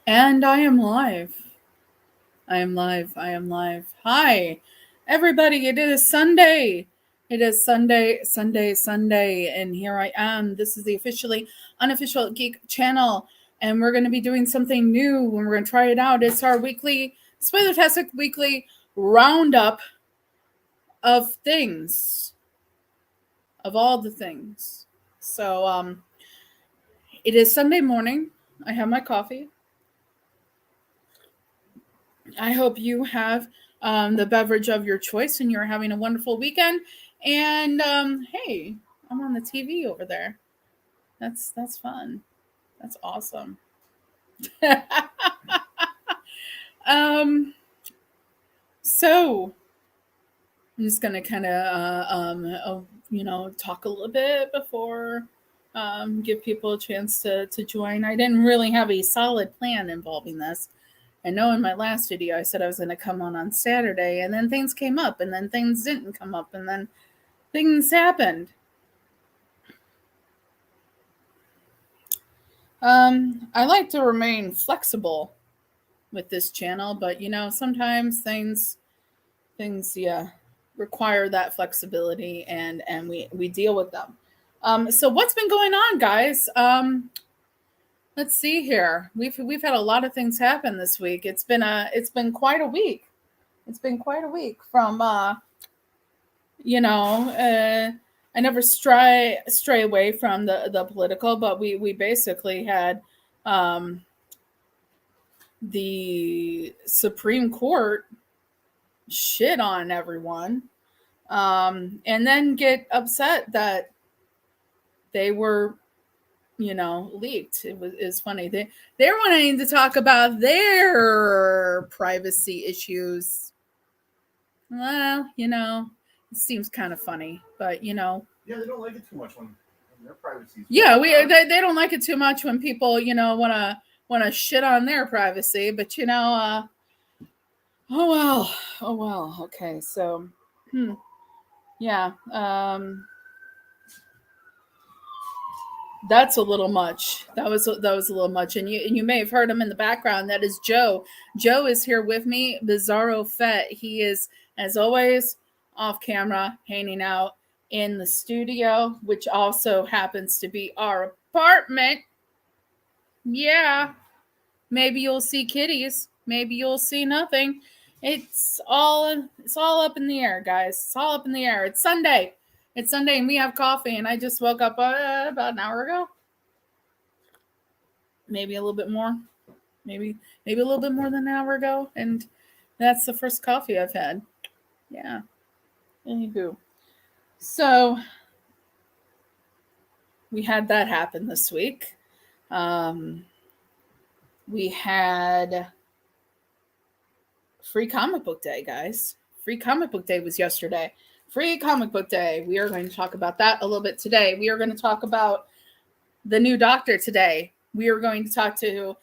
And I am live. I am live. I am live. Hi, everybody. It is Sunday. It is Sunday. And here I am. This is the officially unofficial Geek channel. And we're going to be doing something new and we're going to try it out. It's our weekly, Spoilertastic weekly roundup of things. Of all the things. So, it is Sunday morning. I have my coffee. I hope you have the beverage of your choice and you're having a wonderful weekend. And hey, I'm on the TV over there. That's fun. That's awesome. So I'm just gonna kind of talk a little bit before give people a chance to join. I didn't really have a solid plan involving this. I know in my last video I said I was going to come on Saturday, and then things came up, and then things didn't come up, and then things happened. I like to remain flexible with this channel, but sometimes things require that flexibility, and we deal with them. So what's been going on, guys? Let's see here. We've had a lot of things happen this week. It's been quite a week. It's been quite a week from I never stray away from the political, but we basically had the Supreme Court shit on everyone, and then get upset that they were leaked. It's funny. They're wanting to talk about their privacy issues. Well, it seems kind of funny, but Yeah, they don't like it too much when their privacy. Yeah, they don't like it too much when people want to shit on their privacy, but oh well. Okay, so yeah. That's a little much. That was a little much, and you may have heard him in the background. That is Joe. Joe is here with me. Bizarro Fett. He is, as always, off camera, hanging out in the studio, which also happens to be our apartment. Yeah, maybe you'll see kitties. Maybe you'll see nothing. It's all up in the air, guys. It's all up in the air. It's Sunday. It's Sunday and we have coffee, and I just woke up about an hour ago. Maybe a little bit more. Maybe a little bit more than an hour ago, and that's the first coffee I've had. Yeah. Anywho. So we had that happen this week. We had Free Comic Book Day, guys. Free Comic Book Day was yesterday. Free Comic Book Day. We are going to talk about that a little bit today. We are going to talk about the new Doctor today. We are going to talk about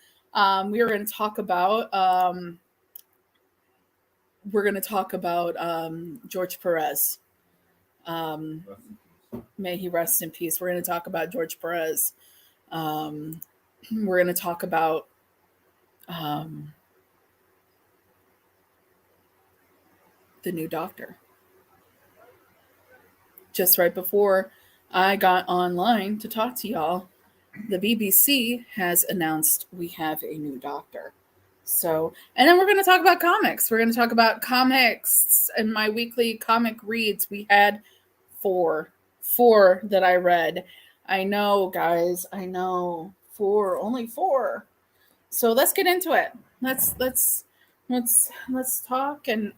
George Perez. May he rest in peace. We're going to talk about George Perez. We're going to talk about the new Doctor. Just right before I got online to talk to y'all, the BBC has announced we have a new Doctor. So, and then we're going to talk about comics. We're going to talk about comics and my weekly comic reads. We had four that I read. I know, guys. I know. Only four. So let's get into it. Let's talk and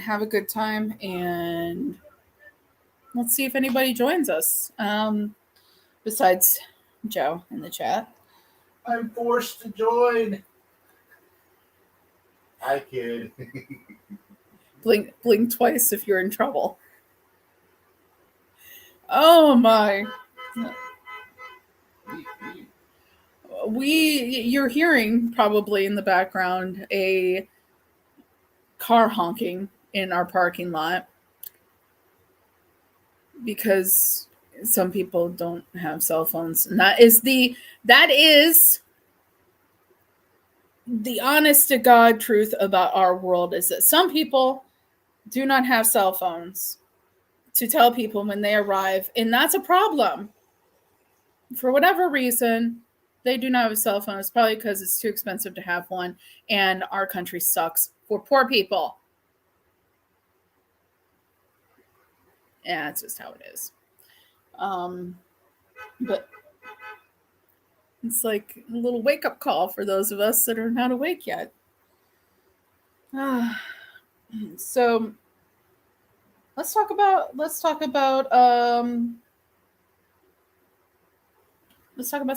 have a good time, and let's see if anybody joins us. Besides Joe in the chat. I'm forced to join. Hi, kid. Blink twice if you're in trouble. Oh my. You're hearing probably in the background a car honking in our parking lot because some people don't have cell phones, and that is the honest to God truth about our world is that some people do not have cell phones to tell people when they arrive, and that's a problem. For whatever reason, they do not have a cell phone. It's probably because it's too expensive to have one, and our country sucks for poor people. Yeah, it's just how it is. But it's like a little wake up call for those of us that are not awake yet. So let's talk about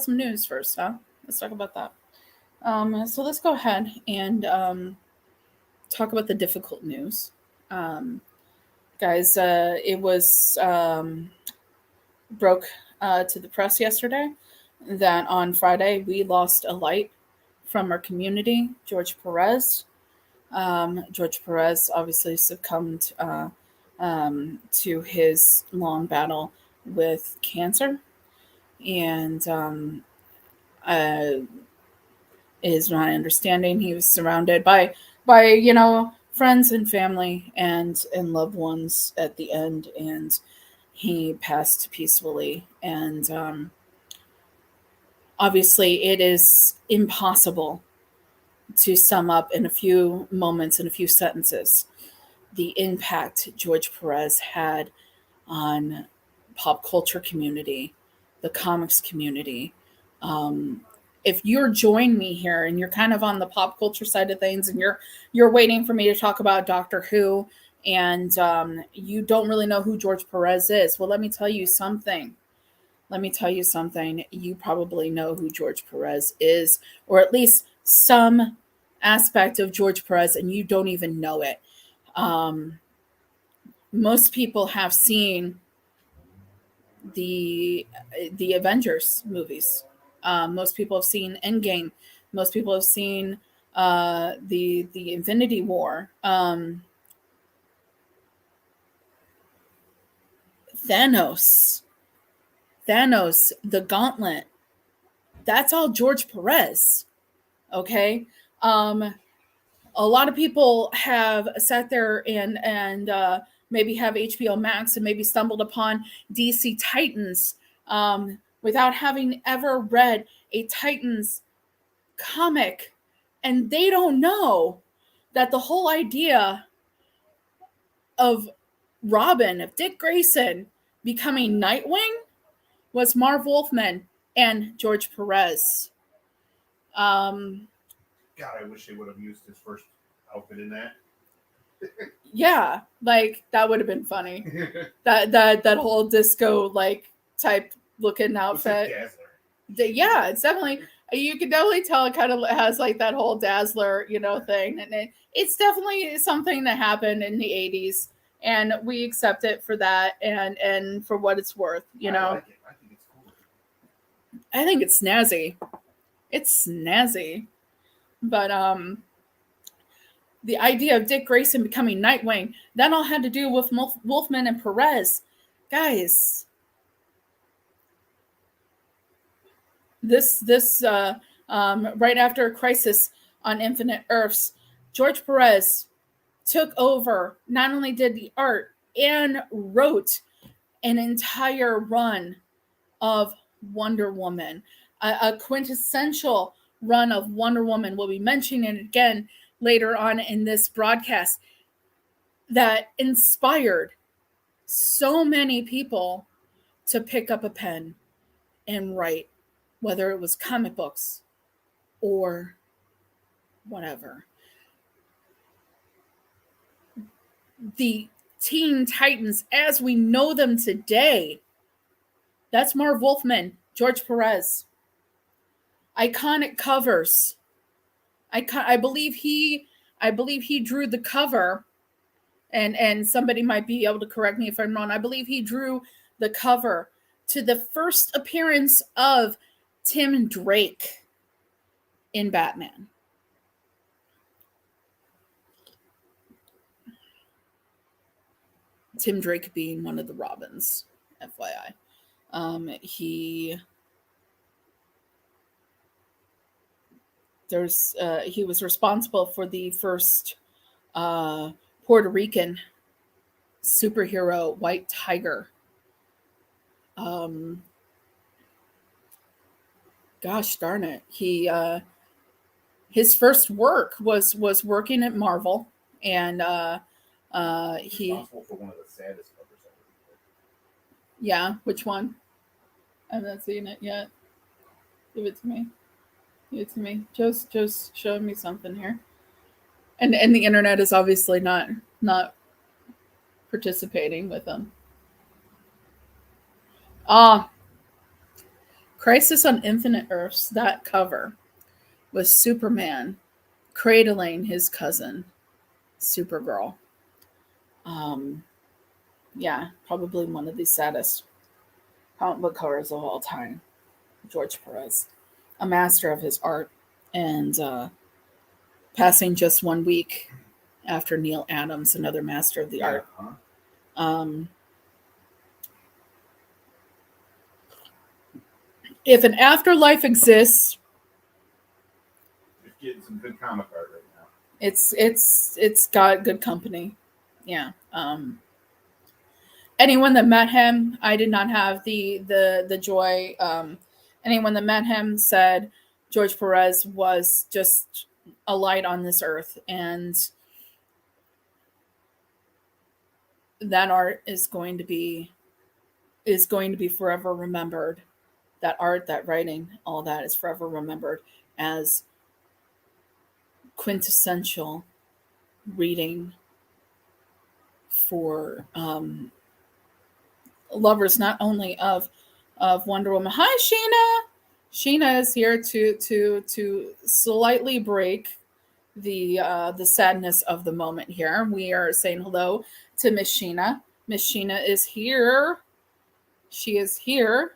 some news first, huh? Let's talk about that. So let's go ahead and talk about the difficult news. Guys, it was broke to the press yesterday that on Friday we lost a light from our community, George Perez. George Perez obviously succumbed to his long battle with cancer, and is my understanding he was surrounded by friends and family and loved ones at the end, and he passed peacefully. And obviously it is impossible to sum up in a few moments, in a few sentences, the impact George Perez had on pop culture community, the comics community. If you're joining me here and you're kind of on the pop culture side of things, and you're waiting for me to talk about Doctor Who, and you don't really know who George Perez is, well, let me tell you something. You probably know who George Perez is, or at least some aspect of George Perez, and you don't even know it. Most people have seen the Avengers movies. Most people have seen Endgame. Most people have seen the Infinity War. Thanos, the Gauntlet. That's all George Perez. Okay. A lot of people have sat there and maybe have HBO Max and maybe stumbled upon DC Titans without having ever read a Titans comic, and they don't know that the whole idea of Dick Grayson becoming Nightwing was Marv Wolfman and George Perez. God, I wish they would have used his first outfit in that. Yeah, like that would have been funny. that whole disco like type looking outfit. Yeah, it's definitely, you can definitely tell it kind of has like that whole Dazzler, thing, and it's definitely something that happened in the 80s, and we accept it for that, and for what it's worth, I like it. I think it's cool. I think it's snazzy. It's snazzy. But the idea of Dick Grayson becoming Nightwing, that all had to do with Wolfman and Perez. Guys, this right after Crisis on Infinite Earths, George Perez took over, not only did the art and wrote an entire run of Wonder Woman, a quintessential run of Wonder Woman. We'll be mentioning it again later on in this broadcast, that inspired so many people to pick up a pen and write, whether it was comic books or whatever. The Teen Titans as we know them today, that's Marv Wolfman, George Perez. Iconic covers. I believe he drew the cover, and somebody might be able to correct me if I'm wrong. I believe he drew the cover to the first appearance of Tim Drake in Batman. Tim Drake being one of the Robins, FYI. He he was responsible for the first Puerto Rican superhero White Tiger. Um, gosh darn it, his first work was working at Marvel, and he responsible for one of the saddest covers ever. yeah, which one? I haven't seen it yet. Give it to me. Give it to me. Joe's showing me something here, and the internet is obviously not participating with them. Ah, Crisis on Infinite Earths. That cover was Superman cradling his cousin, Supergirl. Um, yeah, probably one of the saddest comic book covers of all time. George Perez, a master of his art, and passing just 1 week after Neil Adams, another master of the art. Huh? If an afterlife exists, Just getting some good comic art right now. it's got good company. Yeah. Anyone that met him, I did not have the joy. Anyone that met him said George Perez was just a light on this earth, and that art is going to be forever remembered. That art, that writing, all that is forever remembered as quintessential reading for lovers not only of Wonder Woman. Hi, Sheena. Sheena is here to slightly break the sadness of the moment here. We are saying hello to Miss Sheena. Miss Sheena is here. She is here.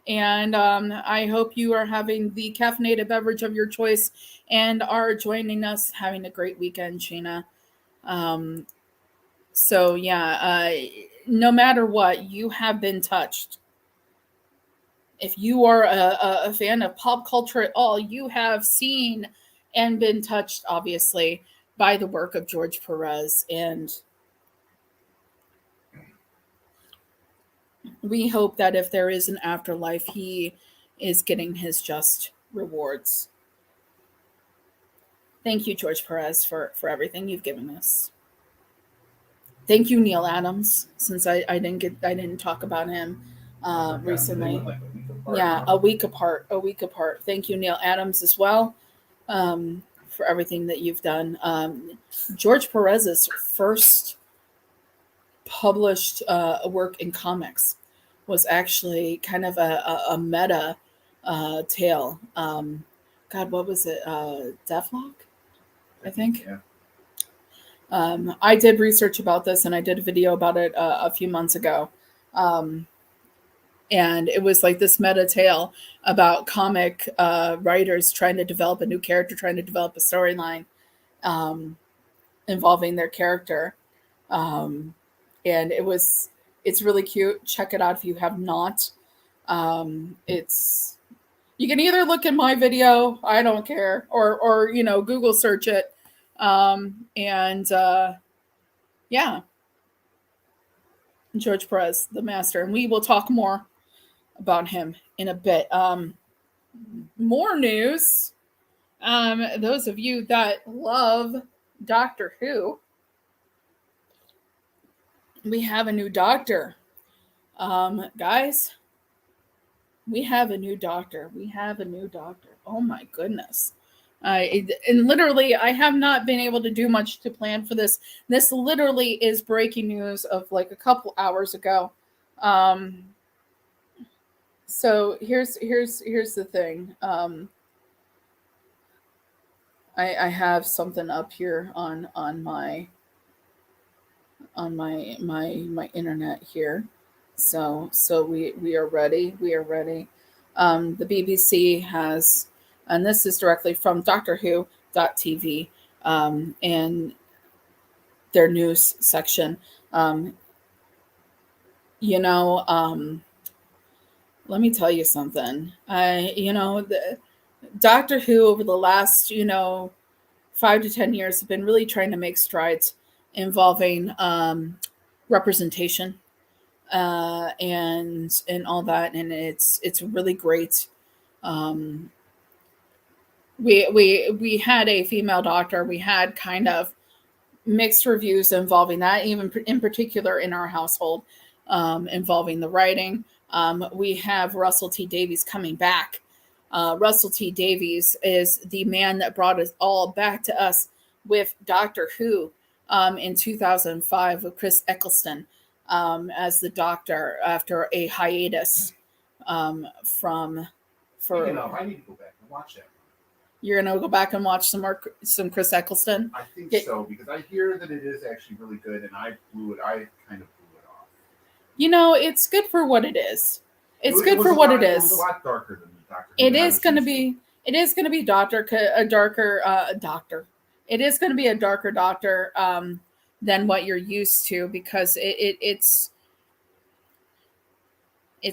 And I hope you are having the caffeinated beverage of your choice and are joining us, having a great weekend, Sheena. So, yeah, no matter what, you have been touched. If you are a fan of pop culture at all, you have seen and been touched, obviously, by the work of George Perez. And we hope that if there is an afterlife, he is getting his just rewards. Thank you, George Perez, for everything you've given us. Thank you, Neil Adams, since I didn't talk about him recently. Like a week apart, Yeah, huh? a week apart. Thank you, Neil Adams, as well, for everything that you've done. George Perez's first published work in comics was actually kind of a meta tale. God, what was it? Deathlock, I think. Yeah. I did research about this, and I did a video about it a few months ago. And it was like this meta tale about comic writers trying to develop a new character, trying to develop a storyline involving their character. And it's really cute. Check it out if you have not. It's you can either look in my video, I don't care, or Google search it. Yeah, George Perez, the master, and we will talk more about him in a bit. More news. Those of you that love Doctor Who, we have a new doctor. Guys, we have a new doctor. Oh my goodness. And literally, I have not been able to do much to plan for this. This literally is breaking news of like a couple hours ago. So here's the thing. I have something up here on my internet here. So we are ready. The BBC has, and this is directly from DoctorWho.tv, and their news section. Let me tell you something. Doctor Who over the last 5 to 10 years have been really trying to make strides involving representation and all that, and it's really great. Um, we had a female doctor. We had kind of mixed reviews involving that, even in particular in our household, involving the writing. We have Russell T Davies coming back. Russell T Davies is the man that brought us all back to us with Doctor Who in 2005 with Chris Eccleston as the Doctor after a hiatus from for. Speaking of, I need to go back and watch that. You're gonna go back and watch some Chris Eccleston. I think so, because I hear that it is actually really good, and I kind of blew it off. It's good for what it is. It's good for what it is. It was a lot darker than the Doctor. It is going to be. It is going to be a darker doctor. It is going to be a darker doctor than what you're used to, because it's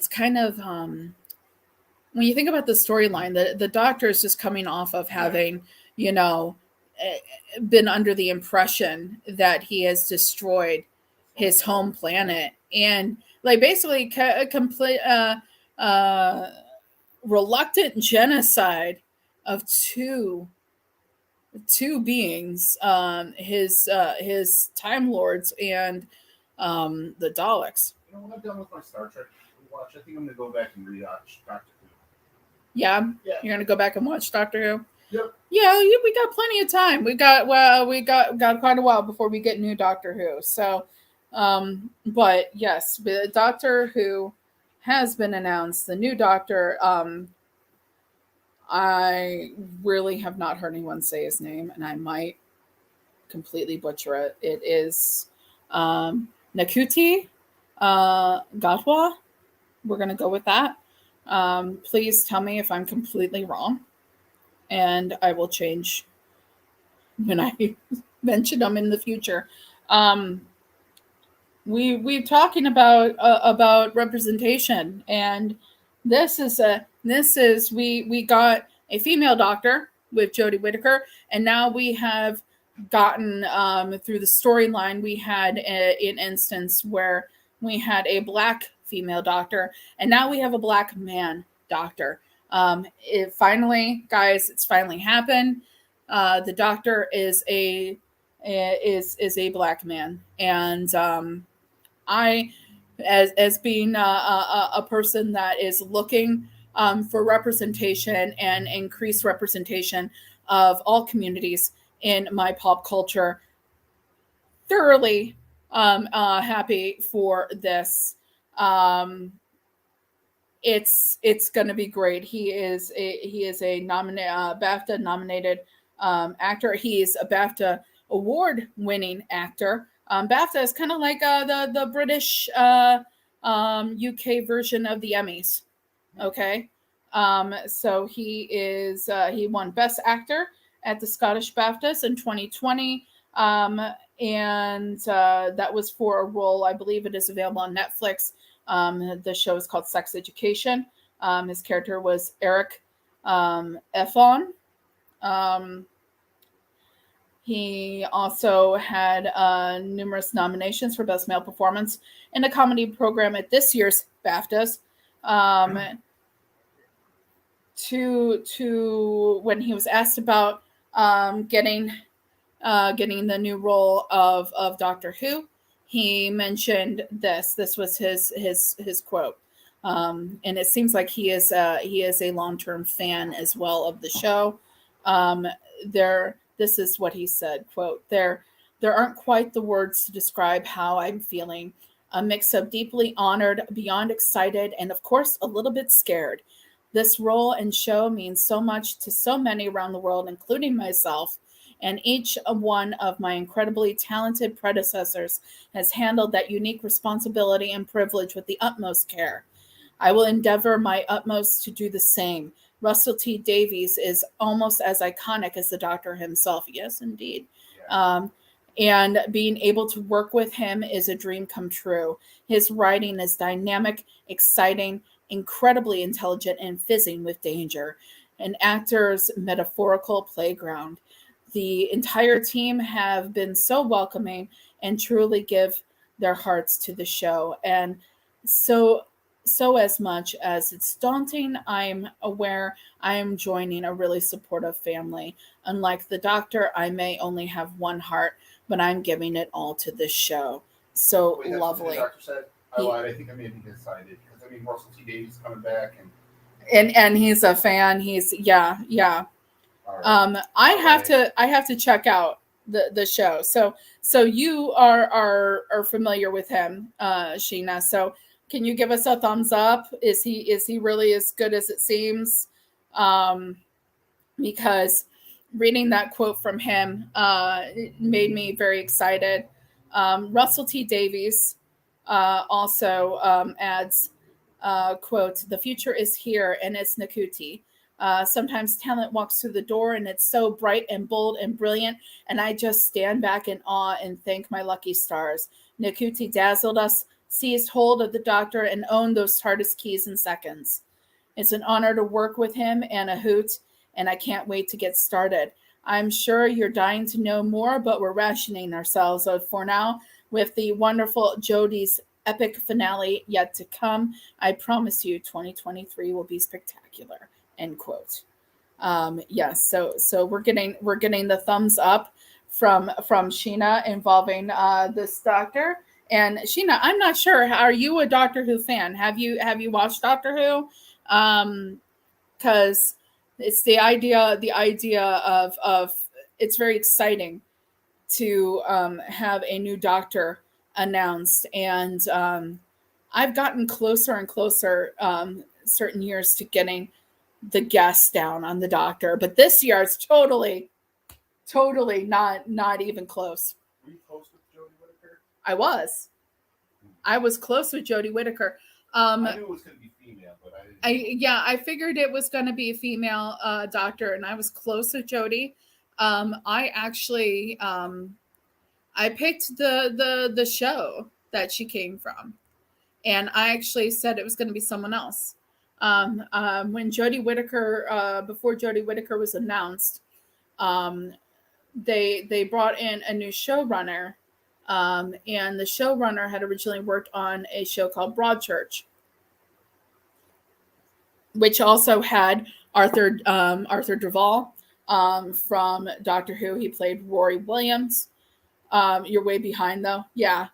kind of when you think about the storyline, the doctor is just coming off of having been under the impression that he has destroyed his home planet, and like basically a complete reluctant genocide of two beings, his Time Lords and the Daleks. When I'm done with my Star Trek watch, I think I'm going to go back and rewatch Doctor Who. Yeah, you're going to go back and watch Doctor Who. Yep. Yeah, we got plenty of time. We got quite a while before we get new Doctor Who. So, but yes, the Doctor Who has been announced. The new Doctor. I really have not heard anyone say his name, and I might completely butcher it. It is Nakuti Gatwa. We're gonna go with that. Please tell me if I'm completely wrong, and I will change when I mention them in the future. We're talking about representation, and we got a female doctor with Jodie Whittaker, and now we have gotten through the storyline. We had an instance where we had a black female doctor, and now we have a black man doctor. It finally, guys, it's finally happened. The doctor is a black man, and I, as being a person that is looking for representation and increased representation of all communities in my pop culture, thoroughly happy for this. It's going to be great. He is a BAFTA nominated actor. He is a BAFTA award winning actor. BAFTA is kind of like the British UK version of the Emmys. Okay. So he won Best Actor at the Scottish BAFTAs in 2020. And that was for a role, I believe it is available on Netflix. The show is called Sex Education. His character was Eric Effon. He also had numerous nominations for Best Male Performance in a Comedy Program at this year's BAFTAs. To when he was asked about getting the new role of Doctor Who, he mentioned this. This was his quote, and it seems like he is a long-term fan as well of the show. This is what he said, quote, there aren't quite the words to describe how I'm feeling. A mix of deeply honored, beyond excited, and of course, a little bit scared. This role and show means so much to so many around the world, including myself, and each one of my incredibly talented predecessors has handled that unique responsibility and privilege with the utmost care. I will endeavor my utmost to do the same. Russell T Davies is almost as iconic as the Doctor himself. Yes, indeed. Yeah. And being able to work with him is a dream come true. His writing is dynamic, exciting, incredibly intelligent, and fizzing with danger. an actor's metaphorical playground. The entire team have been so welcoming and truly give their hearts to the show. And so as much as it's daunting, I'm aware I am joining a really supportive family. Unlike the doctor, I may only have one heart, but I'm giving it all to this show. So Wait, that's lovely. what the doctor said? I lied. I think I may have decided. Because, I mean, Russell T. Davies coming back. And he's a fan. He's, yeah. Right. I have to check out the show. So you are familiar with him, Sheena. So can you give us a thumbs up? Is he really as good as it seems? Because reading that quote from him it made me very excited. Russell T. Davies also adds, quote, "The future is here and it's Nakuti. Sometimes talent walks through the door and it's so bright and bold and brilliant, and I just stand back in awe and thank my lucky stars. Nakuti dazzled us, seized hold of the doctor, and owned those TARDIS keys in seconds. It's an honor to work with him and a hoot, and I can't wait to get started. I'm sure you're dying to know more, but we're rationing ourselves for now with the wonderful Jodie's epic finale yet to come. I promise you 2023 will be spectacular." End quote. Yes, so we're getting the thumbs up from Sheena involving this doctor. And Sheena, I'm not sure, are you a Doctor Who fan? Have you watched Doctor Who? Because it's the idea of it's very exciting to have a new doctor announced, and I've gotten closer and closer certain years to getting the guests down on the doctor, but this year it's totally not even close. Were you close with Jodie Whittaker? I was close with Jodie Whittaker. I knew it was going to be female, but I didn't. I figured it was going to be a female doctor, and I was close with Jodie. I actually I picked the show that she came from, and I actually said it was going to be someone else. When Jodie Whittaker, before Jodie Whittaker was announced, they brought in a new showrunner, and the showrunner had originally worked on a show called Broadchurch, which also had Arthur Duvall from Doctor Who. He played Rory Williams. You're way behind though. Yeah.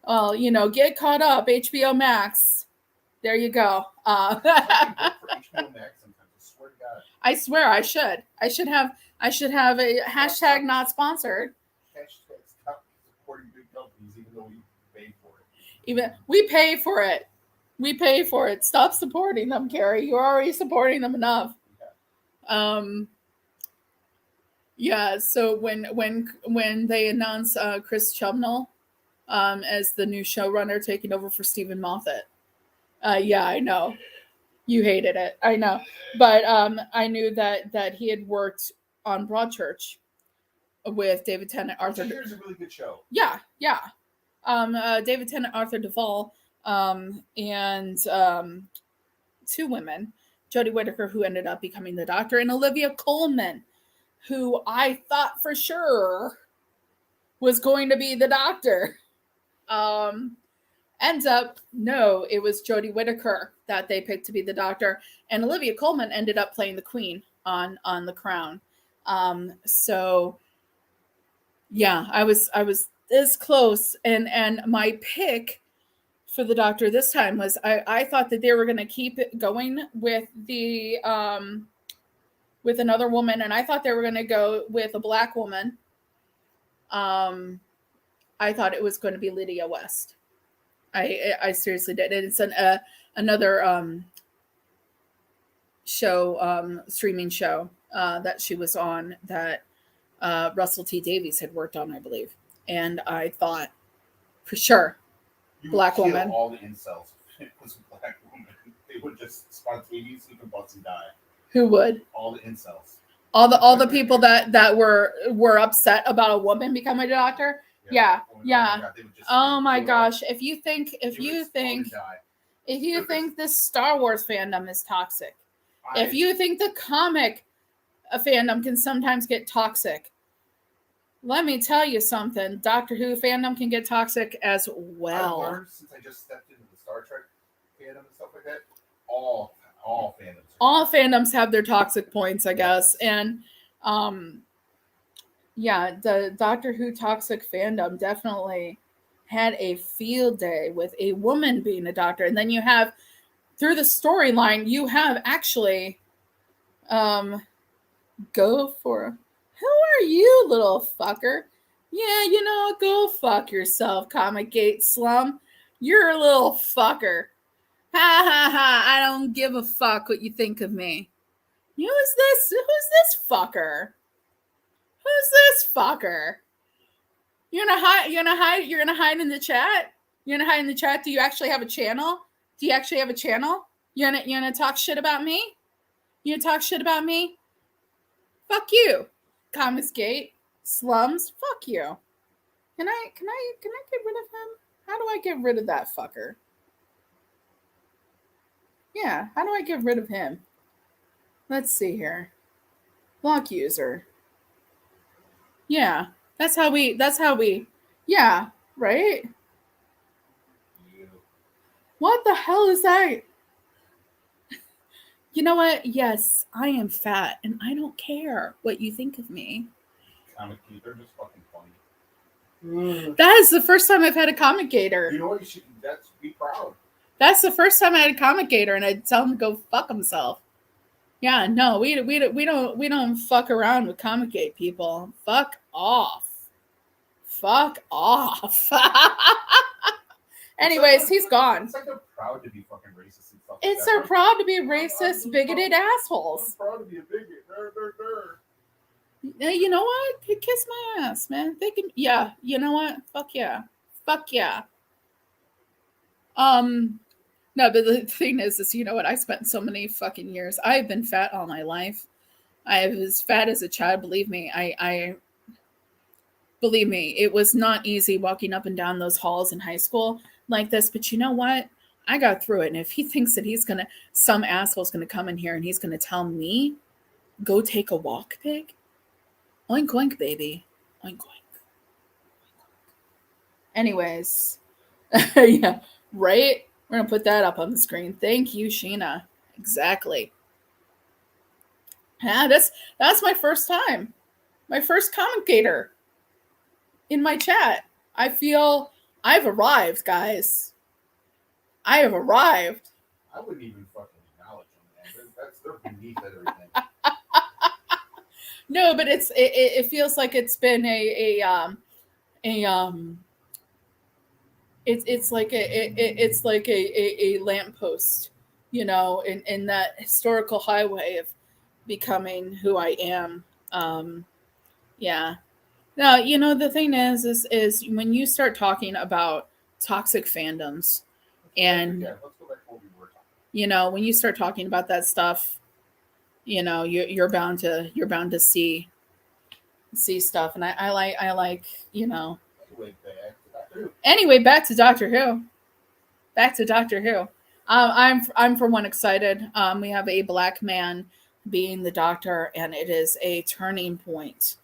Well, get caught up. HBO Max. There you go. For HBO Max sometimes. I swear to God. I swear I should. I should have a hashtag not sponsored. Hashtag stop supporting big companies, even though we pay for it. Even we pay for it. We pay for it. Stop supporting them, Carrie. You're already supporting them enough. Yeah. So when they announced Chris Chibnall as the new showrunner taking over for Stephen Moffat, yeah, I know you hated it. I know, but I knew that he had worked on Broadchurch with David Tennant, Arthur. Here's a really good show. Yeah. David Tennant, Arthur Duvall, and two women, Jodie Whittaker, who ended up becoming the doctor, and Olivia Colman, who I thought for sure was going to be the doctor. Ends up, no, it was Jodie Whittaker that they picked to be the doctor, and Olivia Colman ended up playing the Queen on The Crown. So yeah, I was this close, and my pick for the doctor this time was I thought that they were going to keep it going with the with another woman, and I thought they were going to go with a black woman. I thought it was going to be Lydia West. I seriously did. And it's another show, streaming show that she was on that Russell T. Davies had worked on, I believe. And I thought, for sure, black woman. All the incels. It was a black woman. They would just spontaneously combust and die. Who would? All the incels. All the people that were upset about a woman becoming a doctor. Yeah. Oh my gosh! If you think this Star Wars fandom is toxic, If you think the comic fandom can sometimes get toxic, let me tell you something. Doctor Who fandom can get toxic as well. I've learned since I just stepped into the Star Trek fandom and stuff like that, all fandoms. All fandoms have their toxic points, I guess. And yeah, the Doctor Who toxic fandom definitely had a field day with a woman being a doctor. And then you have, through the storyline, you have actually go for, who are you, little fucker? Yeah, go fuck yourself, Comic Gate slum. You're a little fucker. Ha ha ha, I don't give a fuck what you think of me. Who's this fucker? Who's this fucker? You're gonna hide in the chat? You're gonna hide in the chat? Do you actually have a channel? Do you actually have a channel? You're gonna talk shit about me? You gonna talk shit about me? Fuck you. Comics Gate. Slums. Fuck you. Can I get rid of him? How do I get rid of that fucker? Yeah, how do I get rid of him? Let's see here. Block user. Yeah, that's how we, yeah, right? What the hell is that? You know what? Yes, I am fat and I don't care what you think of me. Comic Gate, they're just fucking funny. That is the first time I've had a Comic Gator. You know what? That's be proud. That's the first time I had a Comic Gator, and I'd tell him to go fuck himself. Yeah, no, we don't fuck around with Comic Gate people. Fuck off. Fuck off. Anyways, he's gone. It's like they're proud to be fucking racist and stuff. It's they're proud to be racist, bigoted assholes. I'm proud to be a bigot. You know what? Kiss my ass, man. They can. Yeah. You know what? Fuck yeah. Fuck yeah. No, but the thing is, you know what? I spent so many fucking years. I've been fat all my life. I was fat as a child. Believe me, believe me, it was not easy walking up and down those halls in high school like this. But you know what? I got through it. And if he thinks that some asshole's gonna come in here and he's gonna tell me, go take a walk, pig. Oink oink, baby. Oink oink. Anyways, yeah, right. We're going to put that up on the screen. Thank you, Sheena. Exactly. Yeah, that's my first time. My first commentator in my chat. I feel I've arrived, guys. I have arrived. I wouldn't even fucking acknowledge them, man. They're beneath everything. No, but it feels like it's been it's like a lamppost, you know, in that historical highway of becoming who I am. Yeah. Now, you know, the thing is when you start talking about toxic fandoms and, let's go back to what we were talking about. You know, when you start talking about that stuff, you know, you're bound to see stuff. And I like, you know, anyway, back to Doctor Who. I'm for one excited. We have a black man being the Doctor, and it is a turning point.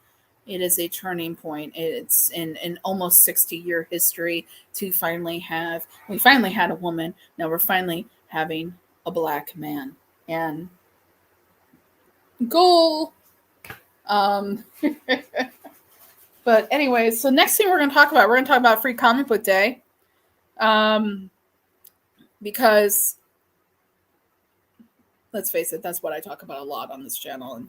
It's in an almost 60-year history we finally had a woman. Now we're finally having a black man. And goal. But anyway, so next thing we're going to talk about Free Comic Book Day. Because let's face it, that's what I talk about a lot on this channel,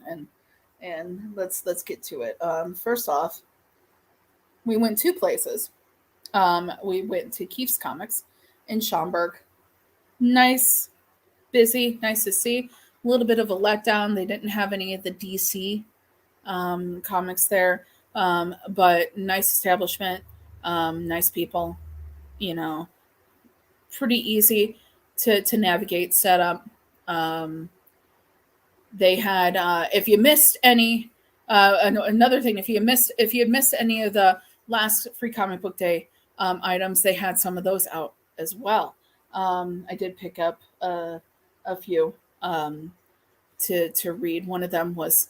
and let's get to it. First off, we went two places. We went to Keefe's Comics in Schaumburg. Nice, busy, nice to see. A little bit of a letdown. They didn't have any of the DC comics there, but nice establishment, nice people, you know, pretty easy to navigate setup. They had, if you missed any, another thing, if you had missed any of the last Free Comic Book Day items, they had some of those out as well. I did pick up a few to read. One of them was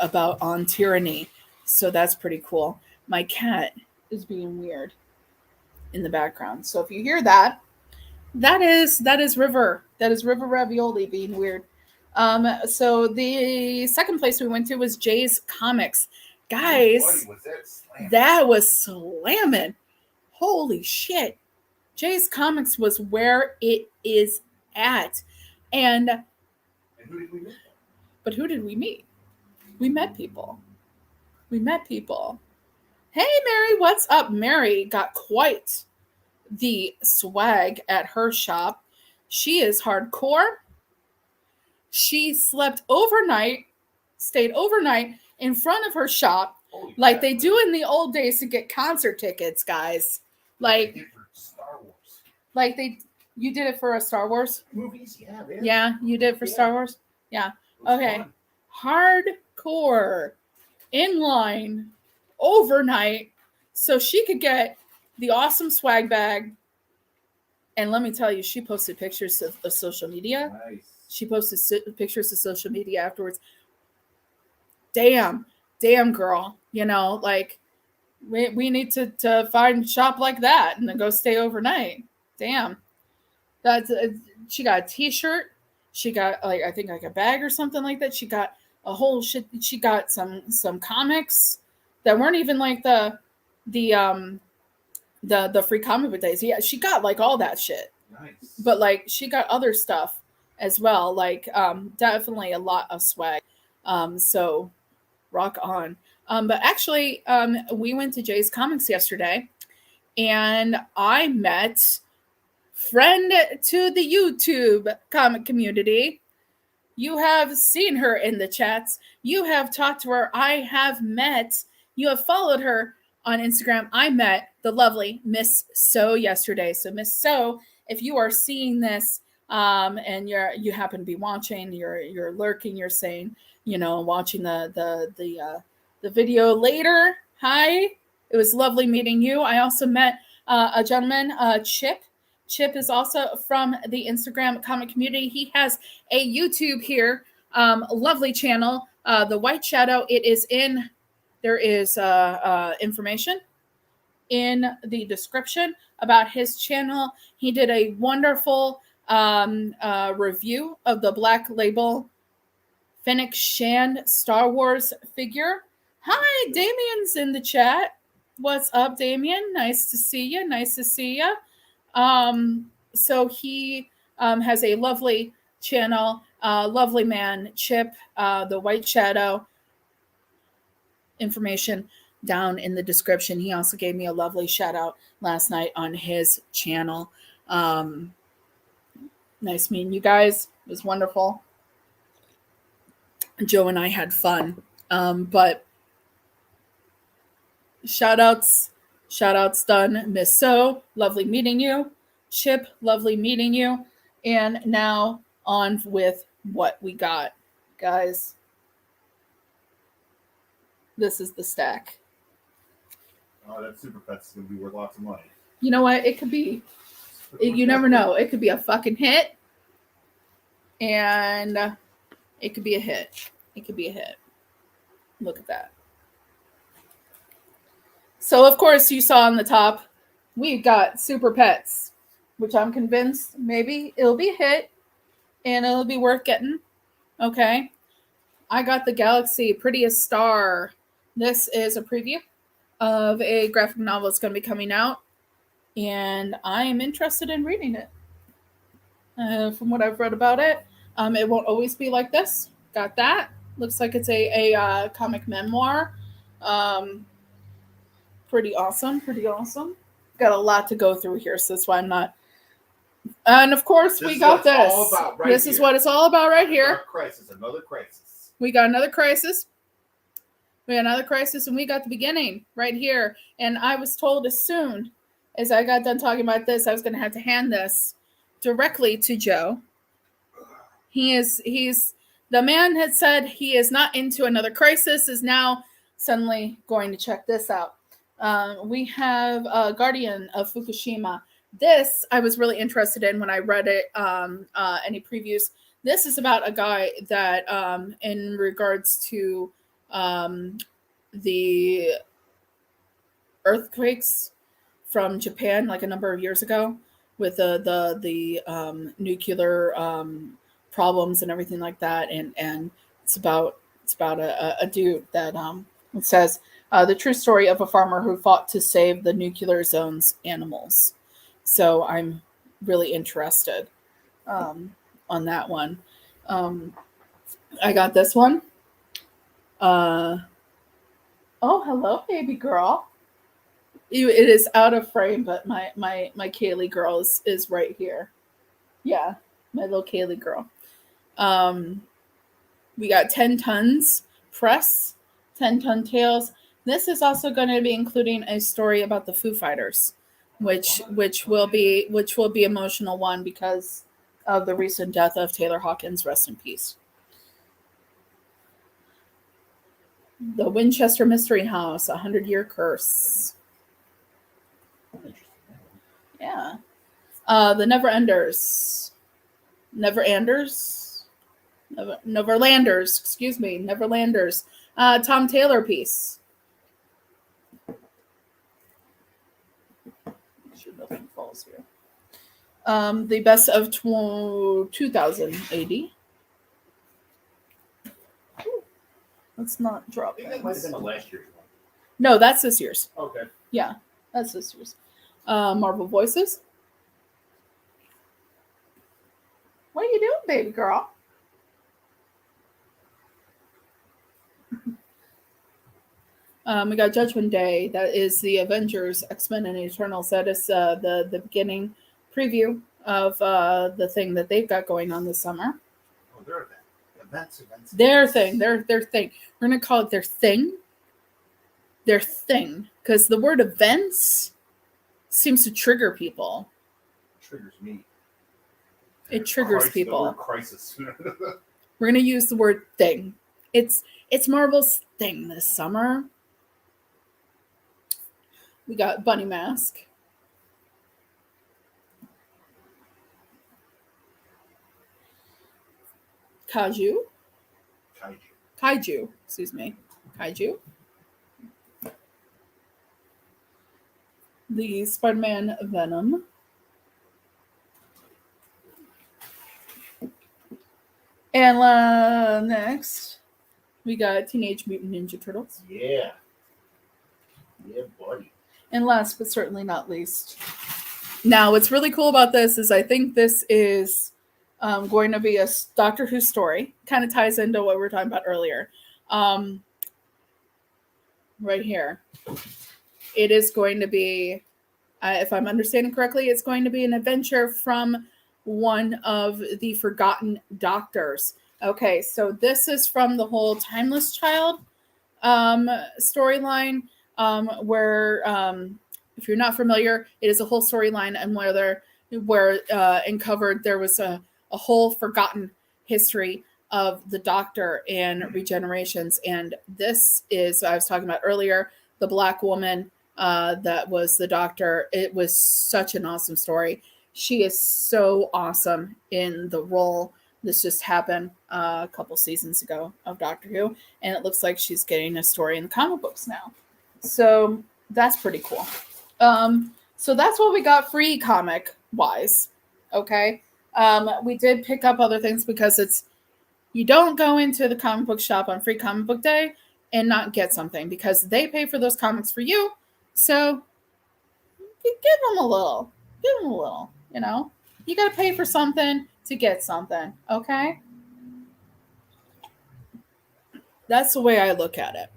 about on tyranny, so that's pretty cool. My cat is being weird in the background, so if you hear that, that is River. That is River Ravioli being weird. So the second place we went to was Jay's Comics. Guys, Buddy, was that slam? that was slamming. Holy shit. Jay's Comics was where it is at. And who did we meet? But who did we meet? We met people. We met people. Hey, Mary, what's up? Mary got quite the swag at her shop. She is hardcore. She slept overnight, stayed overnight in front of her shop, like they do in the old days to get concert tickets, guys. Like, for Star Wars. Like you did it for a Star Wars? Movies, yeah, man. Yeah, you did it for Star Wars? Yeah. Okay. Fun. Hardcore. In line. Overnight. So she could get the awesome swag bag. And let me tell you, she posted pictures of social media. Nice. She posted pictures of social media afterwards. Damn, girl. You know, like, we need to find a shop like that and then go stay overnight. Damn. That's she got a t-shirt. She got, like, I think like a bag or something like that. She got a whole shit. She got some comics that weren't even like the free comic book days. Yeah, she got like all that shit. Nice. But like she got other stuff as well. Like definitely a lot of swag. So rock on. But actually, we went to Jay's Comics yesterday, and I met friend to the YouTube comic community. You have seen her in the chats. You have talked to her. I have met. You have followed her on Instagram. I met the lovely Miss So yesterday. So Miss So, if you are seeing this and you happen to be watching, you're lurking, you're saying, you know, watching the video later. Hi, it was lovely meeting you. I also met a gentleman, Chip. Chip is also from the Instagram comic community. He has a YouTube here, lovely channel, The White Shadow. There is information in the description about his channel. He did a wonderful review of the Black Label Fennec Shand Star Wars figure. Hi, Damien's in the chat. What's up, Damien? Nice to see you. Nice to see you. So he has a lovely channel, lovely man, Chip, the White Shadow. Information down in the description. He also gave me a lovely shout out last night on his channel. Nice meeting you guys. It was wonderful. Joe and I had fun. But shout outs done. Miss So, lovely meeting you. Chip, lovely meeting you. And now on with what we got, guys. This is the stack. Oh, that Super Pet's going to be worth lots of money. You know what? It could be. You never know. It could be a fucking hit. And it could be a hit. It could be a hit. Look at that. So, of course, you saw on the top, we got Super Pets, which I'm convinced maybe it'll be a hit and it'll be worth getting. Okay. I got the Galaxy Prettiest Star. This is a preview of a graphic novel that's going to be coming out, and I am interested in reading it. From what I've read about it, it won't always be like this. Got that. Looks like it's a comic memoir. Pretty awesome. Got a lot to go through here, so that's why I'm not. And of course, we got this. This is what it's all about right here. Another crisis. We got another crisis. And we got the beginning right here. And I was told as soon as I got done talking about this, I was going to have to hand this directly to Joe. He's the man had said he is not into another crisis, is now suddenly going to check this out. We have Guardian of Fukushima. This I was really interested in when I read it, any previews. This is about a guy that, in regards to the earthquakes from Japan, like a number of years ago, with the nuclear problems and everything like that, and it's about a dude that it says the true story of a farmer who fought to save the nuclear zone's animals. So I'm really interested on that one. Um, I got this one. Oh, hello, baby girl. It is out of frame, but my Kaylee girl is right here. Yeah, my little Kaylee girl. Um, we got 10 tons press, 10-ton tails. This is also going to be including a story about the Foo Fighters, which will be emotional one because of the recent death of Taylor Hawkins. Rest in peace. The Winchester Mystery House, 100-Year Curse. Yeah. The Neverlanders. Neverlanders, excuse me, Neverlanders. Tom Taylor piece. Make sure nothing falls here. The best of 2000 AD. Let's not drop I think that might have been the last year's one. No, that's this year's. Okay. Yeah, that's this year's. Marvel Voices. What are you doing, baby girl? We got Judgment Day. That is the Avengers, X-Men, and Eternals. That is the beginning preview of the thing that they've got going on this summer. Oh, their events. Their thing. Their thing. We're gonna call it their thing. Their thing, because the word events seems to trigger people. It triggers me. It triggers people. The word crisis. We're gonna use the word thing. It's Marvel's thing this summer. We got Bunny Mask. Kaiju. Excuse me. Kaiju. The Spider-Man Venom. And next, we got Teenage Mutant Ninja Turtles. Yeah. Yeah, buddy. And last but certainly not least, now what's really cool about this is I think this is going to be a Doctor Who story. Kind of ties into what we were talking about earlier. Right here. It is going to be, if I'm understanding correctly, it's going to be an adventure from one of the Forgotten Doctors. Okay, so this is from the whole Timeless Child storyline, where if you're not familiar, it is a whole storyline, and where uncovered there was a whole forgotten history of the Doctor and regenerations. And this is, I was talking about earlier, the Black woman that was the Doctor. It was such an awesome story. She is so awesome in the role. This just happened a couple seasons ago of Doctor Who, and it looks like she's getting a story in the comic books now. So that's pretty cool. So that's what we got free comic wise. Okay. We did pick up other things because you don't go into the comic book shop on free comic book day and not get something because they pay for those comics for you. So give them a little, you know, you got to pay for something to get something. Okay. That's the way I look at it.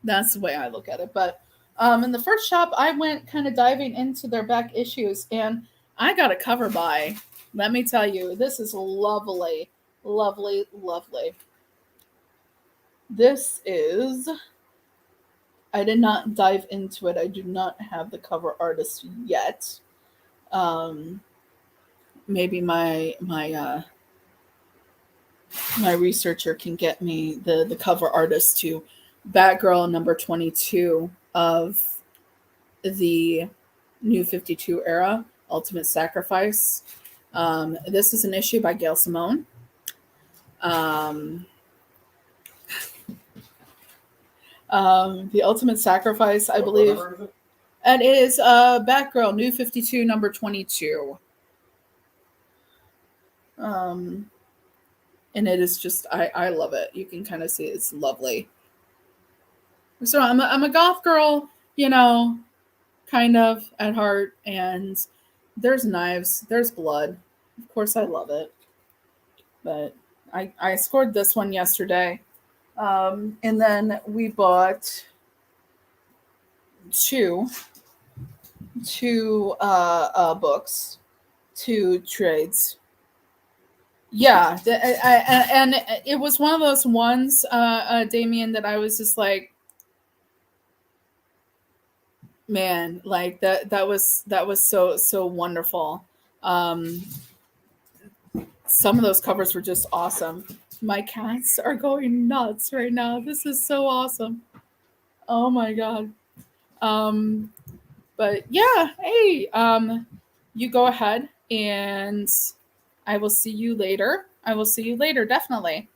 But in the first shop, I went kind of diving into their back issues, and I got a cover by. Let me tell you, this is lovely, lovely, lovely. This is. I did not dive into it. I do not have the cover artist yet. Maybe my researcher can get me the cover artist to Batgirl number 22 of the New 52 era, Ultimate Sacrifice. This is an issue by Gail Simone. Um, The Ultimate Sacrifice, I believe. What number is it? It is Batgirl, New 52, number 22. And it is just, I love it. You can kind of see it's lovely. So I'm a goth girl, kind of at heart, and there's knives, there's blood. Of course, I love it. But I scored this one yesterday. And then we bought two books, two trades. Yeah, and it was one of those ones, Damien, that I was just like, man, like that was so wonderful. Some of those covers were just awesome. My cats are going nuts right now. This is so awesome. Oh my god. But yeah, hey, you go ahead, and I will see you later. I will see you later, definitely.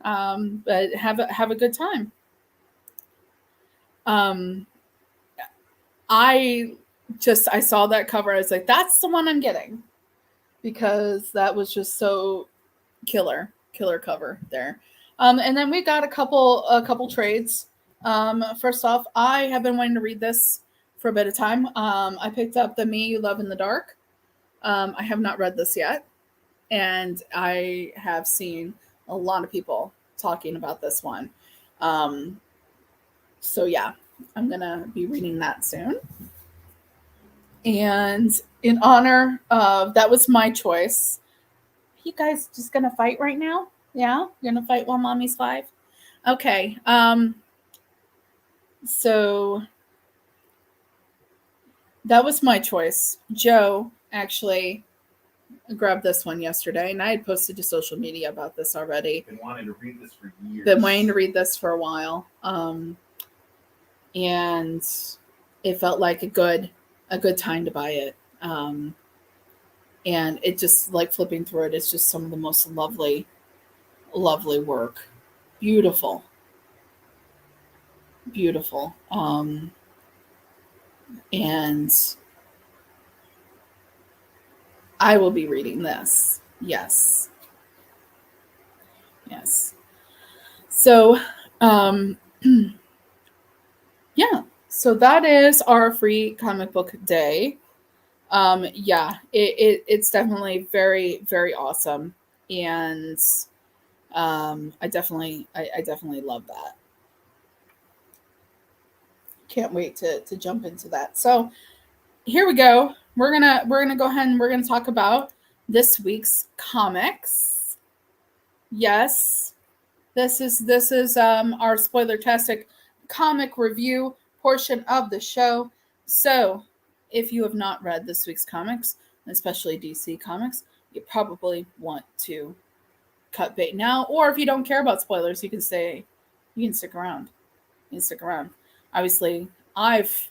But have a good time. I saw that cover. I was like, that's the one I'm getting, because that was just so killer cover there. And then we got a couple trades. First off, I have been wanting to read this for a bit of time. I picked up The Me You Love in the Dark. I have not read this yet, and I have seen a lot of people talking about this one. So yeah, I'm gonna be reading that soon. And in honor of, that was my choice. You guys just gonna fight right now? Yeah, you're gonna fight while mommy's 5. Okay. So that was my choice. Joe actually grabbed this one yesterday, and I had posted to social media about this already. Been wanting to read this for years. Been wanting to read this for a while, and it felt like a good time to buy it. And it just, like, flipping through it, it's just some of the most lovely work. Beautiful. And I will be reading this. Yes. So, yeah. So that is our free comic book day. Yeah, it's definitely very, very awesome. And I definitely love that. Can't wait to jump into that. So here we go. We're gonna go ahead and we're gonna talk about this week's comics. Yes, this is our Spoilertastic comic review portion of the show. So if you have not read this week's comics, especially DC comics, you probably want to cut bait now. Or if you don't care about spoilers, you can stick around. Obviously, I've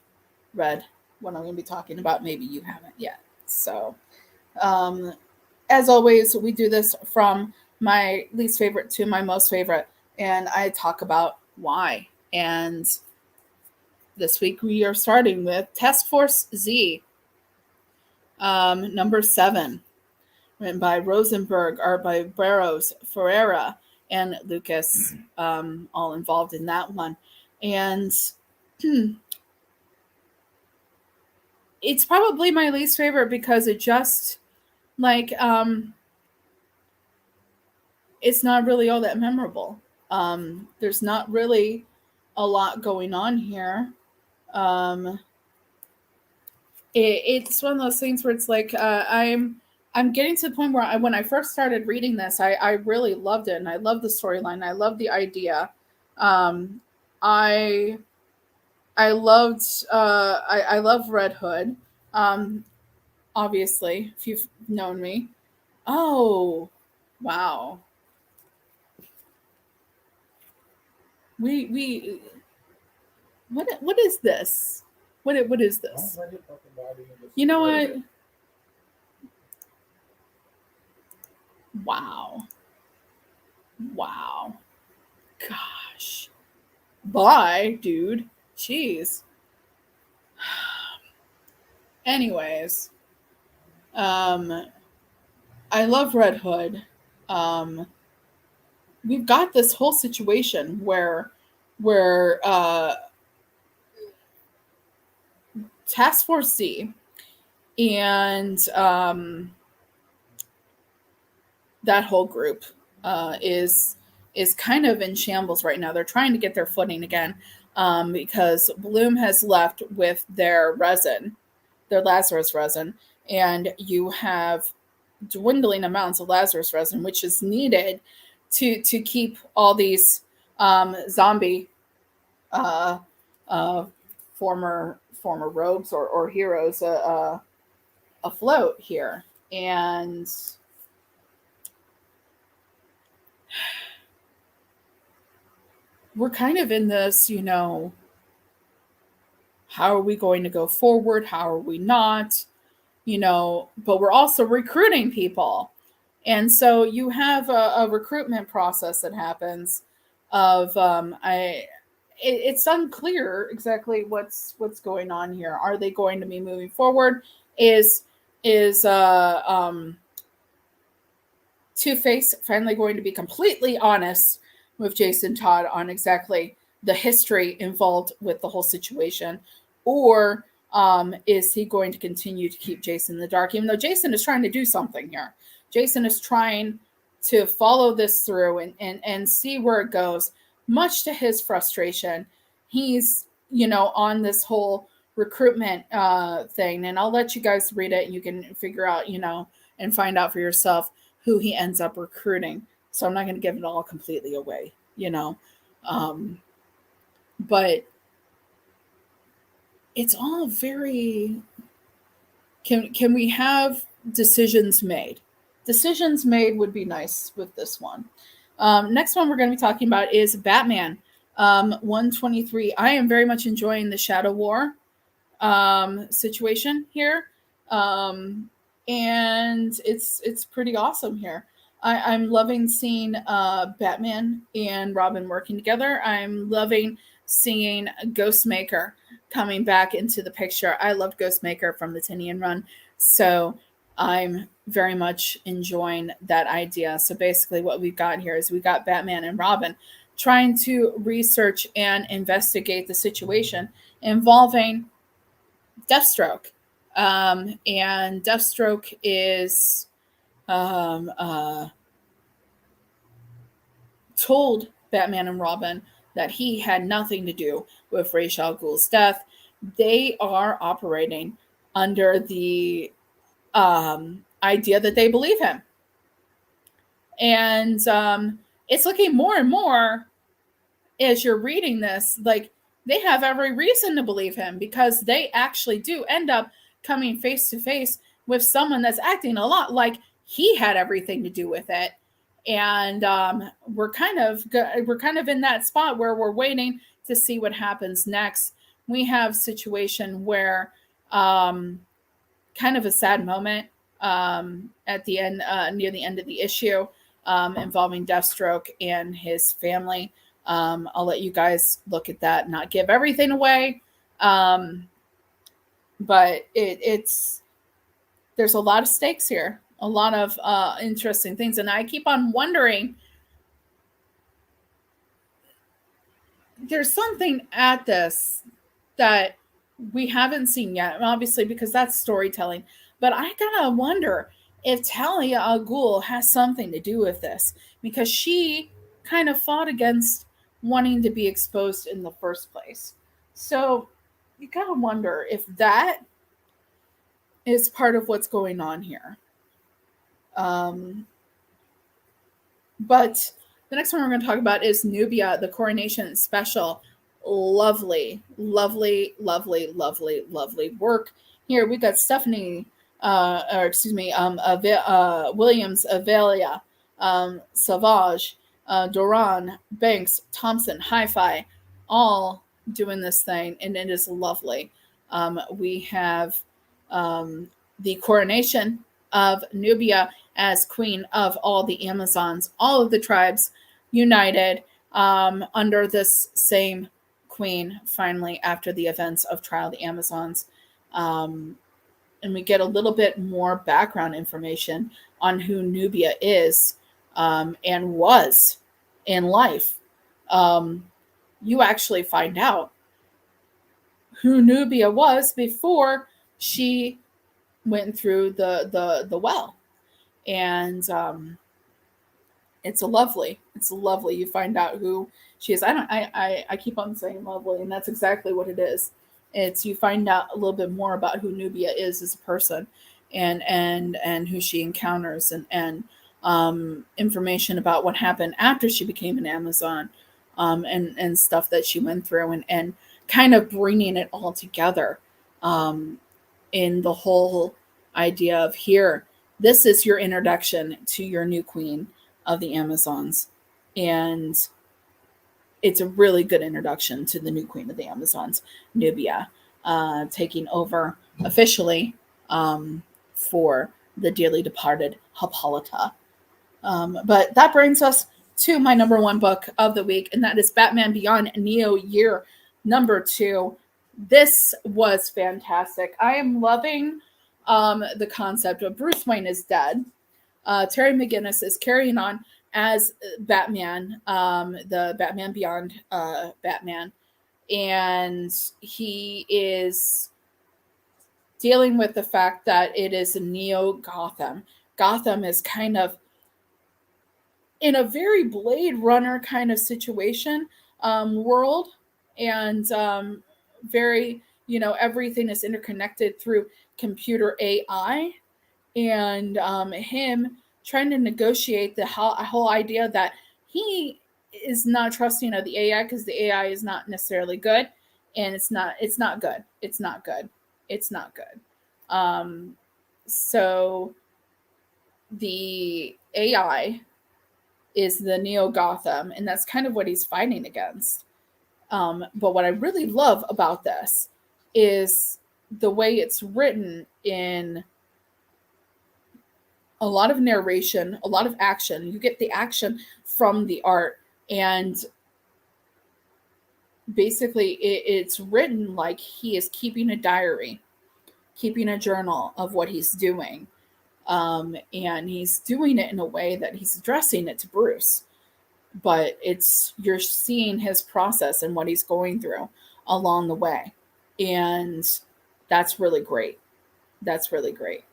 read what I'm going to be talking about. Maybe you haven't yet. So, as always, we do this from my least favorite to my most favorite, and I talk about why. And this week we are starting with Task Force Z, number 7, written by Rosenberg, art by Barros, Ferreira, and Lucas, all involved in that one. And it's probably my least favorite because it just, like, it's not really all that memorable. There's not really a lot going on here. It's one of those things where it's like, I'm getting to the point where when I first started reading this, I really loved it, and I loved the storyline. I loved the idea. I loved I love Red Hood. Obviously, if you've known me. Oh, wow. We what is this? What is this? You know what? Wow. Wow. Gosh. Bye, dude. Jeez. Anyways, um, I love Red Hood. Um, we've got this whole situation where Task Force Z and that whole group is kind of in shambles right now. They're trying to get their footing again because Bloom has left with their resin, their Lazarus resin, and you have dwindling amounts of Lazarus resin, which is needed to keep all these zombie uh, uh, former rogues or heroes afloat here. And we're kind of in this, how are we going to go forward? How are we not? But we're also recruiting people. And so you have a recruitment process that happens of it's unclear exactly what's going on here. Are they going to be moving forward? Is Two-Face finally going to be completely honest with Jason Todd on exactly the history involved with the whole situation? Or is he going to continue to keep Jason in the dark, even though Jason is trying to do something here? Jason is trying to follow this through and see where it goes, much to his frustration. He's, on this whole recruitment thing, and I'll let you guys read it and you can figure out, and find out for yourself who he ends up recruiting. So I'm not going to give it all completely away, but it's all very. Can we have decisions made? Decisions made would be nice with this one. Next one we're going to be talking about is Batman 123. I am very much enjoying the Shadow War situation here. And it's pretty awesome here. I'm loving seeing Batman and Robin working together. I'm loving seeing Ghostmaker coming back into the picture. I loved Ghostmaker from the Tinian run, so I'm very much enjoying that idea. So basically what we've got here is we got Batman and Robin trying to research and investigate the situation involving Deathstroke. And Deathstroke is told Batman and Robin that he had nothing to do with Ra's al Ghul's death. They are operating under the idea that they believe him. And it's looking more and more as you're reading this, like they have every reason to believe him because they actually do end up coming face to face with someone that's acting a lot like he had everything to do with it. And we're kind of in that spot where we're waiting to see what happens next. We have a situation where kind of a sad moment at the end, near the end of the issue, involving Deathstroke and his family. I'll let you guys look at that, not give everything away. But it's there's a lot of stakes here, a lot of interesting things. And I keep on wondering, there's something at this that we haven't seen yet, obviously, because that's storytelling. But I gotta wonder if Talia al Ghul has something to do with this, because she kind of fought against wanting to be exposed in the first place. So you gotta wonder if that is part of what's going on here. But the next one we're going to talk about is Nubia, the Coronation special. Lovely, lovely, lovely, lovely, lovely work. Here we got Stephanie, Williams, Avelia, Savage, Doran, Banks, Thompson, Hi-Fi, all doing this thing, and it is lovely. We have the coronation of Nubia as queen of all the Amazons, all of the tribes united under this same queen, finally, after the events of Trial of the Amazons. And we get a little bit more background information on who Nubia is and was in life. You actually find out who Nubia was before she went through the well, and it's lovely. It's lovely. You find out who she is. I keep on saying lovely, and that's exactly what it is. It's you find out a little bit more about who Nubia is as a person, and who she encounters, and information about what happened after she became an Amazon, and stuff that she went through, and kind of bringing it all together, in the whole idea of here. This is your introduction to your new queen of the Amazons, and it's a really good introduction to the new queen of the Amazons, Nubia, taking over officially for the dearly departed Hippolyta. But that brings us to my number one book of the week, and that is Batman Beyond Neo Year number 2. This was fantastic. I am loving the concept of Bruce Wayne is dead. Terry McGinnis is carrying on as Batman, the Batman Beyond Batman, and he is dealing with the fact that it is a Neo Gotham. Gotham is kind of in a very Blade Runner kind of situation, world, and very, everything is interconnected through computer AI, and him trying to negotiate the whole idea that he is not trusting of the AI because the AI is not necessarily good, and it's not good. It's not good. It's not good. So the AI is the Neo Gotham, and that's kind of what he's fighting against. But what I really love about this is the way it's written in a lot of narration, a lot of action. You get the action from the art, and basically it's written like he is keeping a diary, keeping a journal of what he's doing. And he's doing it in a way that he's addressing it to Bruce, but you're seeing his process and what he's going through along the way, and that's really great. That's really great.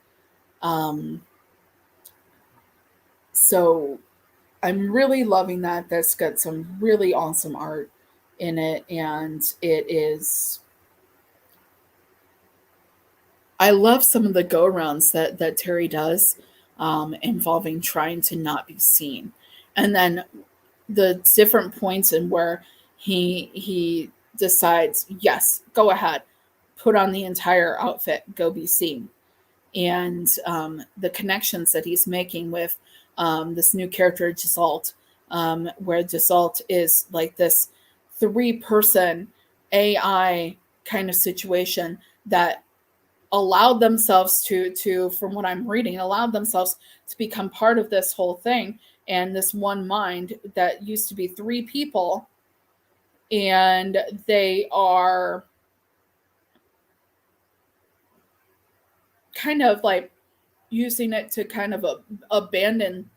So I'm really loving that. That's got some really awesome art in it, and it is. I love some of the go rounds that Terry does, involving trying to not be seen, and then the different points in where he decides, yes, go ahead, put on the entire outfit, go be seen, and the connections that he's making with this new character Gisalt, where Gisalt is like this 3-person AI kind of situation that allowed themselves to, from what I'm reading, allowed themselves to become part of this whole thing, and this one mind that used to be 3 people, and they are kind of like using it to kind of abandon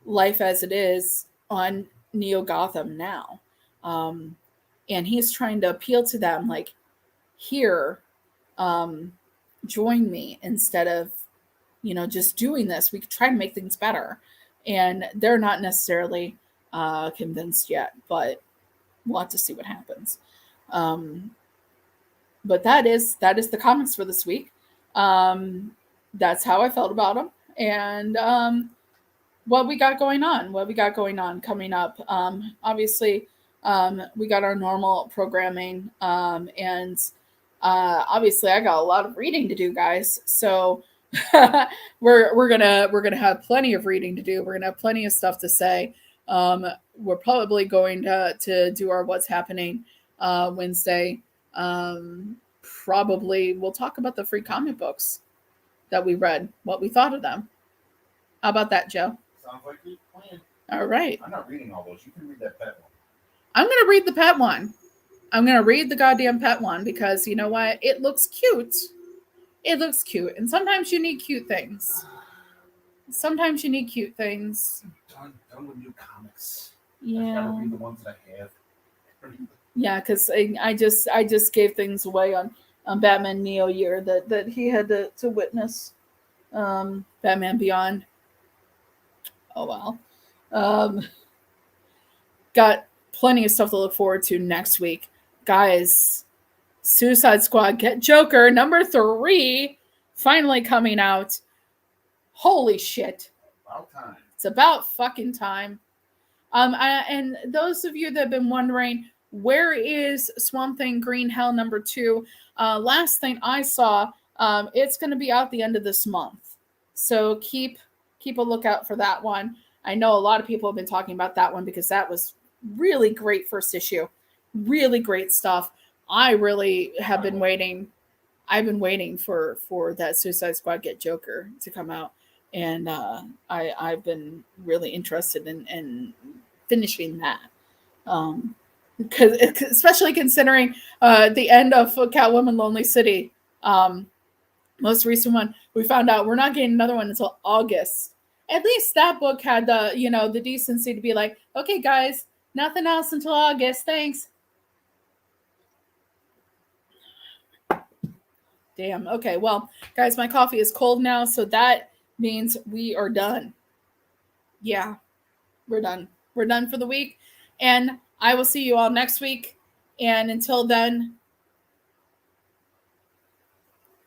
life as it is on Neo Gotham now. And he's trying to appeal to them like, here, join me, instead of, just doing this. We could try to make things better. And they're not necessarily convinced yet, but we'll have to see what happens. But that is the comics for this week. That's how I felt about them. And what we got going on coming up. Obviously, we got our normal programming, and obviously I got a lot of reading to do, guys. So we're gonna have plenty of reading to do. We're gonna have plenty of stuff to say. We're probably going to do our What's Happening Wednesday. Probably we'll talk about the free comic books that we read, what we thought of them. How about that, Joe? Sounds like a plan. All right. I'm not reading all those. You can read that pet one. I'm going to read the pet one. I'm going to read the goddamn pet one because you know what? It looks cute. It looks cute. And sometimes you need cute things. Sometimes you need cute things. Done with new comics. Yeah. I gotta read the ones that I have. Yeah, because I just gave things away on Batman Neo year that he had to witness. Batman Beyond. Oh wow. Got plenty of stuff to look forward to next week. Guys, Suicide Squad Get Joker number 3 finally coming out. Holy shit. About time. It's about fucking time. And those of you that have been wondering, where is Swamp Thing Green Hell number 2? Last thing I saw, it's going to be out the end of this month. So keep a lookout for that one. I know a lot of people have been talking about that one because that was really great first issue. Really great stuff. I really have been waiting. I've been waiting for that Suicide Squad Get Joker to come out. And I've been really interested in finishing that. Because especially considering the end of Catwoman Lonely City, most recent one, we found out we're not getting another one until August. At least that book had the decency to be like, okay guys, nothing else until August, thanks. Damn. Okay, well, guys, my coffee is cold now, so that means we are done. Yeah, we're done. We're done for the week. And I will see you all next week. And until then,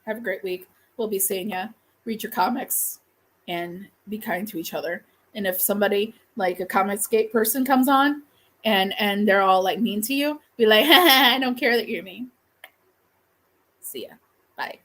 have a great week. We'll be seeing you. Read your comics and be kind to each other. And if somebody, like a Comicsgate person, comes on and they're all like mean to you, be like, I don't care that you're mean. See ya. Bye.